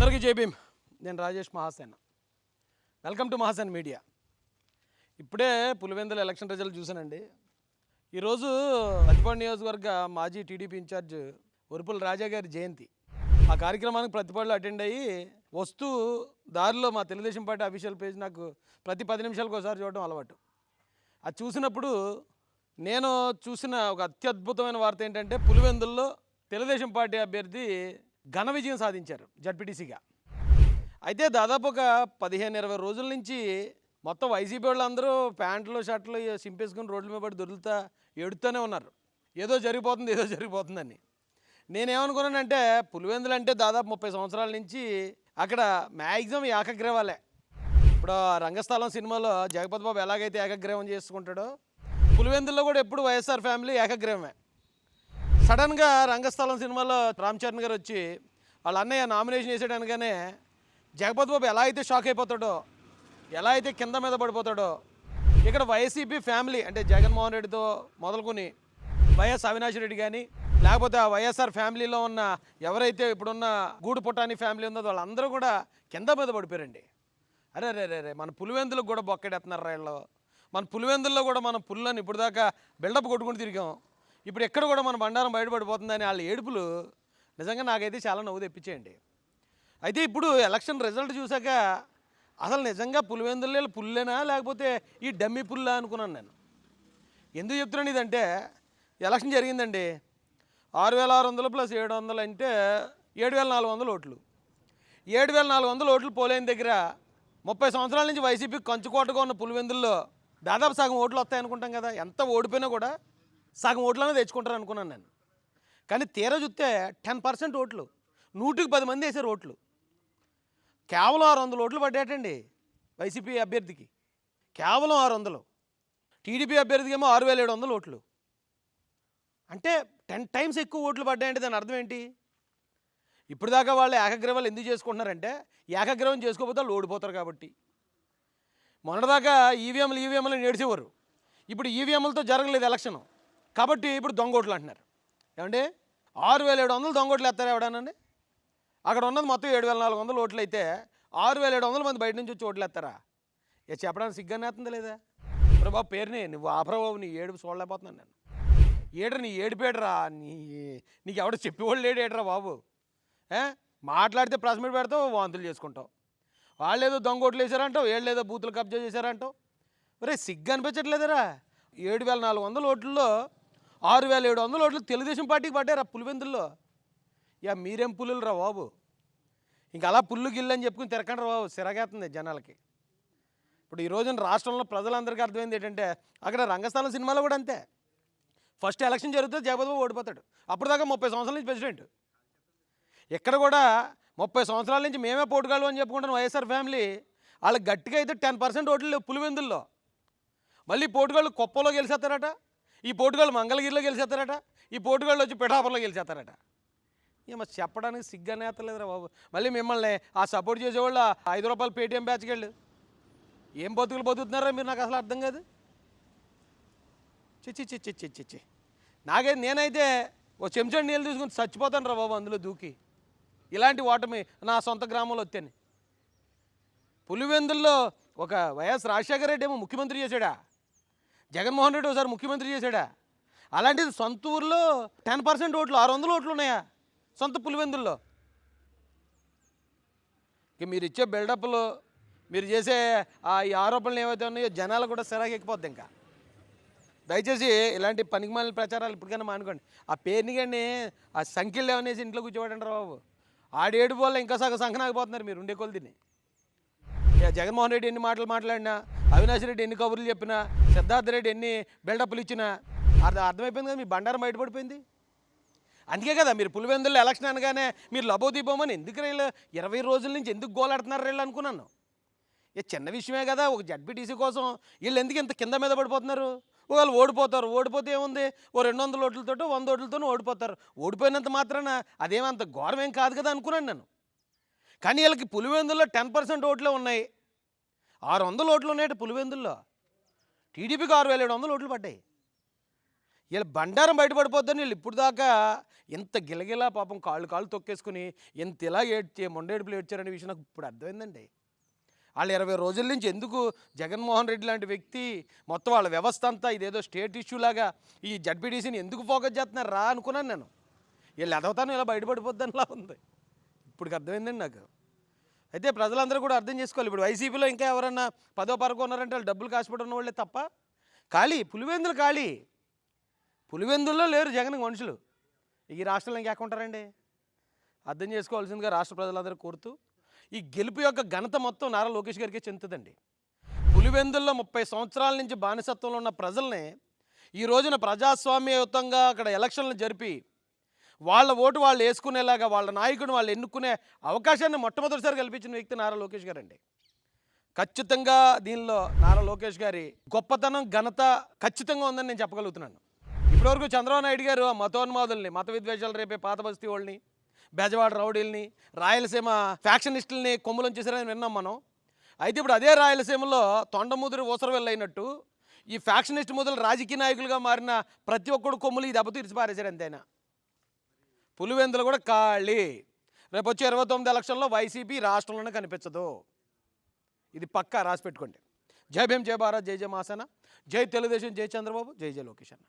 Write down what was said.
అందరికీ జై భీమ్. నేను Rajesh Mahasen. Welcome to Mahasen media. ఇప్పుడే పులివెందుల ఎలక్షన్ రిజల్ట్ చూశానండి. ఈరోజు ప్రతిపాడు నియోజకవర్గ మాజీ టీడీపీ ఇన్ఛార్జ్ వరుపుల రాజా గారి జయంతి. ఆ కార్యక్రమానికి ప్రతిపాడులో అటెండ్ అయ్యి వస్తూ దారిలో మా తెలుగుదేశం పార్టీ అఫీషియల్ పేజ్ నాకు ప్రతి 10 నిమిషాలకు ఒకసారి చూడడం అలవాటు. అది చూసినప్పుడు నేను చూసిన ఒక అత్యద్భుతమైన వార్త ఏంటంటే, పులివెందుల్లో తెలుగుదేశం పార్టీ అభ్యర్థి ఘన విజయం సాధించారు జడ్పీటీసీగా. అయితే దాదాపు ఒక 15-20 రోజుల నుంచి మొత్తం వైసీపీ వాళ్ళందరూ ప్యాంట్లు షర్ట్లు సింపేసుకుని రోడ్ల మీద పడి దొరుకుతా ఏడుతూనే ఉన్నారు, ఏదో జరిగిపోతుందని. నేనేమనుకున్నానంటే, పులివెందులు అంటే దాదాపు 30 సంవత్సరాల నుంచి అక్కడ మ్యాక్సిమం ఏకగ్రీవాలే. ఇప్పుడు రంగస్థలం సినిమాలో జగపతి బాబు ఎలాగైతే ఏకగ్రీవం చేసుకుంటాడో, పులివెందుల్లో కూడా ఎప్పుడు వైఎస్ఆర్ ఫ్యామిలీ ఏకగ్రీవమే. సడన్గా రంగస్థలం సినిమాలో రామ్ చరణ్ గారు వచ్చి వాళ్ళ అన్నయ్య నామినేషన్ వేసేయడానికనే జగపతి బాబు ఎలా అయితే షాక్ అయిపోతాడో, ఎలా అయితే కింద మీద పడిపోతాడో, ఇక్కడ వైసీపీ ఫ్యామిలీ అంటే జగన్మోహన్ రెడ్డితో మొదలుకొని వైఎస్ అవినాష్ రెడ్డి కానీ, లేకపోతే ఆ వైఎస్ఆర్ ఫ్యామిలీలో ఉన్న ఎవరైతే ఇప్పుడున్న గూడు పుటాని ఫ్యామిలీ ఉందో వాళ్ళందరూ కూడా కింద మీద పడిపోయారండి. అరే మన పులివెందులకు కూడా బొక్కడెత్తున్నారు రైళ్ళు. మన పులివెందుల్లో కూడా మనం పుల్లని ఇప్పుడు దాకా బిల్డప్ కొట్టుకుని తిరిగాం. ఇప్పుడు ఎక్కడ కూడా మన బండారం బయటపడిపోతుందని వాళ్ళ ఏడుపులు నిజంగా నాకైతే చాలా నవ్వు తెప్పించేయండి. అయితే ఇప్పుడు ఎలక్షన్ రిజల్ట్ చూశాక అసలు నిజంగా పులివెందుల్లో పుల్లేనా లేకపోతే ఈ డమ్మీ పుల్లా అనుకున్నాను నేను. ఎందుకు చెప్తున్నాను ఇదంటే, ఎలక్షన్ జరిగిందండి. 6,600 + 700 అంటే 7,400 ఓట్లు. 7,400 ఓట్లు పోలేని దగ్గర 30 సంవత్సరాల నుంచి వైసీపీ కంచుకోటగా ఉన్న పులివెందుల్లో దాదాపు సగం ఓట్లు వస్తాయి అనుకుంటాం కదా. ఎంత ఓడిపోయినా కూడా సగం ఓట్లనే తెచ్చుకుంటారు అనుకున్నాను నేను. కానీ తీరా చూస్తే 10% ఓట్లు, 100కి 10 మంది వేసారు ఓట్లు. కేవలం 600 ఓట్లు పడ్డాయటండి వైసీపీ అభ్యర్థికి, కేవలం 600. టీడీపీ అభ్యర్థికి ఏమో 6,700 ఓట్లు. అంటే 10 టైమ్స్ ఎక్కువ ఓట్లు పడ్డాయంటే దాని అర్థం ఏంటి? ఇప్పుడు దాకా వాళ్ళు ఏకగ్రీవాలు ఎందుకు చేసుకుంటున్నారంటే, ఏకగ్రీవం చేసుకోకపోతే వాళ్ళు ఓడిపోతారు కాబట్టి. మొన్నటిదాకా ఈవీఎంలు నేడిచేవారు, ఇప్పుడు ఈవీఎంలతో జరగలేదు ఎలక్షన్ కాబట్టి ఇప్పుడు దొంగోట్లు అంటున్నారు. ఏమంటే 6,700 దొంగోట్లు వేస్తారు ఎవడానండి? అక్కడ ఉన్నది మొత్తం 7,400 ఓట్లు అయితే 6,700 మంది బయట నుంచి వచ్చి ఓట్లు వేస్తారా? ఇక చెప్పడానికి సిగ్గానేస్తుంది లేదా? మరి బాబు పేరుని నువ్వు ఆపరాబాబు, నీ ఏడుపు చూడలేకపోతున్నాను నేను. నీ ఏడిపేడరా, నీకు ఎవడో చెప్పేవాళ్ళు ఏడేడరా బాబు. మాట్లాడితే ప్రెస్ మీట్ పెడతావు, వాంతులు చేసుకుంటావు. వాళ్ళు ఏదో దొంగోట్లు వేసారంటావు, ఏదో బూతులు కబ్జా చేశారంటావు. ఒరే సిగ్గు అనిపించట్లేదరా? 7,400 ఓట్లలో 6,700 ఓట్లు తెలుగుదేశం పార్టీకి పడ్డారా పులివెందుల్లో. ఇక మీరేం పుల్లులు రా బాబు. ఇంక అలా పుల్లు గిల్లు అని చెప్పుకుని తిరగండి రా బాబు, సిరగేస్తుంది జనాలకి. ఇప్పుడు ఈ రోజున రాష్ట్రంలో ప్రజలందరికీ అర్థమైంది ఏంటంటే, అక్కడ రంగస్థలం సినిమాలో కూడా అంతే. ఫస్ట్ ఎలక్షన్ జరిగితే జగపతి బాబు ఓడిపోతాడు. అప్పటిదాకా 30 సంవత్సరాల నుంచి ప్రెసిడెంట్. ఇక్కడ కూడా 30 సంవత్సరాల నుంచి మేమే పోటుగాళ్ళు అని చెప్పుకుంటున్న వైఎస్ఆర్ ఫ్యామిలీ వాళ్ళకి గట్టిగా అయితే 10% ఓట్లు లేవు పులివెందుల్లో. మళ్ళీ పోటుగాళ్ళు కుప్పలో గెలిచేస్తారట, ఈ పోటుగాళ్ళు మంగళగిరిలో గెలిచేస్తారట, ఈ పోటుగాళ్ళు వచ్చి పిఠాపురంలో గెలిచేస్తారట. ఏమో చెప్పడానికి సిగ్గనేతలేదురా బాబు. మళ్ళీ మిమ్మల్ని ఆ సపోర్ట్ చేసేవాళ్ళు ₹5 పేటీఎం బ్యాచ్కి వెళ్ళు. ఏం బతుకుతున్నారా మీరు? నాకు అసలు అర్థం కాదు. చిచ్చి నేనైతే ఓ చెంచా నీళ్ళు తీసుకుని చచ్చిపోతాను రా బాబు అందులో దూకి. ఇలాంటి ఓటమి నా సొంత గ్రామంలో వచ్చాను. పులివెందుల్లో ఒక వైఎస్ రాజశేఖర రెడ్డి ఏమో ముఖ్యమంత్రి చేశాడా, జగన్మోహన్ రెడ్డి ఒకసారి ముఖ్యమంత్రి చేశాడా? అలాంటిది సొంత ఊర్లో 10% ఓట్లు, 600 ఓట్లు ఉన్నాయా సొంత పులివెందుల్లో? ఇక మీరు ఇచ్చే బిల్డప్లు, మీరు చేసే ఈ ఆరోపణలు ఏవైతే ఉన్నాయో జనాలు కూడా సిరాకు ఎక్కిపోద్ది. ఇంకా దయచేసి ఇలాంటి పనికిమాలిన ప్రచారాలు ఇప్పటికైనా మానుకోండి. ఆ పేరుని కానీ ఆ సంఖ్యలు ఏమనేసి ఇంట్లో కూర్చోబడండి రా బాబు. ఆడేడు వల్ల ఇంకా సంకనాకపోతున్నారు మీరు ఉండే కొలిదిని. ఇక జగన్మోహన్ రెడ్డి ఎన్ని మాటలు మాట్లాడినా, అవినాష్ రెడ్డి ఎన్ని కబుర్లు చెప్పినా, సిద్ధార్థ రెడ్డి ఎన్ని బిల్డప్లు ఇచ్చినా అర్థమైపోయింది కదా, మీ బండారం బయటపడిపోయింది. అందుకే కదా మీరు పులివెందుల్లో ఎలక్షన్ అనగానే మీరు లబోదీపమని ఎందుకు రైళ్ళు 20 రోజుల నుంచి ఎందుకు గోలాడుతున్నారు రైళ్ళు అనుకున్నాను. ఇక చిన్న విషయమే కదా, ఒక జడ్పీటీసీ కోసం వీళ్ళు ఎందుకు ఇంత కింద మీద పడిపోతున్నారు? వాళ్ళు ఓడిపోతారు, ఓడిపోతే ఏముంది, ఓ 200 ఓట్లతో 100 ఓట్లతో ఓడిపోతారు. ఓడిపోయినంత మాత్రాన అదేమంత ఘోరం ఏం కాదు కదా అనుకున్నాను నేను. కానీ వీళ్ళకి పులివెందుల్లో 10% ఓట్లే ఉన్నాయి, 600 ఓట్లు ఉన్నాయి పులివెందుల్లో. టీడీపీకి 6,700 ఓట్లు పడ్డాయి. వీళ్ళ బండారం బయటపడిపోద్దని వీళ్ళు ఇప్పుడు దాకా ఇంత గిలగిలా పాపం కాళ్ళు తొక్కేసుకుని ఇంత ఇలా మొండేడుపులు ఏడ్చారనే విషయం నాకు ఇప్పుడు అర్థమైందండి. వాళ్ళు 20 రోజుల నుంచి ఎందుకు జగన్మోహన్ రెడ్డి లాంటి వ్యక్తి మొత్తం వాళ్ళ వ్యవస్థ అంతా ఇదేదో స్టేట్ ఇష్యూ లాగా ఈ జడ్పీటీసీని ఎందుకు ఫోకస్ చేస్తున్నారు రా అనుకున్నాను నేను. వీళ్ళు ఎదవతాను ఇలా బయటపడిపోద్దనిలా ఉంది. ఇప్పుడు అర్థమైందండి నాకు. అయితే ప్రజలందరూ కూడా అర్థం చేసుకోవాలి. ఇప్పుడు వైసీపీలో ఇంకా ఎవరన్నా 10వ 11 ఉన్నారంటే వాళ్ళు డబ్బులు కాసిపెట్టి ఉన్న వాళ్ళే తప్ప ఖాళీ పులివెందులు ఖాళీ. పులివెందుల్లో లేరు జగన్ మనుషులు. ఈ రాష్ట్రంలో ఇంకెక్కుంటారండి. అర్థం చేసుకోవాల్సిందిగా రాష్ట్ర ప్రజలందరూ కోరుతూ ఈ గెలుపు యొక్క ఘనత మొత్తం నారా లోకేష్ గారికే చెందుతుందండి. పులివెందుల్లో 30 సంవత్సరాల నుంచి బానిసత్వంలో ఉన్న ప్రజల్ని ఈ రోజున ప్రజాస్వామ్యయుతంగా అక్కడ ఎలక్షన్లు జరిపి వాళ్ళ ఓటు వాళ్ళు వేసుకునేలాగా వాళ్ళ నాయకుడిని వాళ్ళు ఎన్నుకునే అవకాశాన్ని మొట్టమొదటిసారి కల్పించిన వ్యక్తి నారా లోకేష్ గారండి. ఖచ్చితంగా దీనిలో నారా లోకేష్ గారి గొప్పతనం ఘనత ఖచ్చితంగా ఉందని నేను చెప్పగలుగుతున్నాను. ఇప్పటివరకు చంద్రబాబు నాయుడు గారు మతోన్మాదుల్ని మత విద్వేషాలు రేపే పాత బస్తీ వాళ్ళని బెజవాడ రౌడీల్ని రాయలసీమ ఫ్యాక్షనిస్టుల్ని కొమ్ములను చేశారని విన్నాం మనం. అయితే ఇప్పుడు అదే రాయలసీమలో తొండముదురు ఊసరవెల్లి అయినట్టు ఈ ఫ్యాక్షనిస్ట్ మొదలు రాజకీయ నాయకులుగా మారిన ప్రతి ఒక్కడు కొమ్ములు ఈ దెబ్బతో ఇరిచిపారేశారు అంతేనా. పులివెందులు కూడా ఖాళీ. రేపు వచ్చే 29 ఎలక్షన్లో వైసీపీ రాష్ట్రంలోనే కనిపించదు. ఇది పక్కా రాసి పెట్టుకోండి. జై భీమ్, జై భారత్, జై జై మహాసేన, జై తెలుగుదేశం, జై చంద్రబాబు, జై జై లోకేష్ అన్న.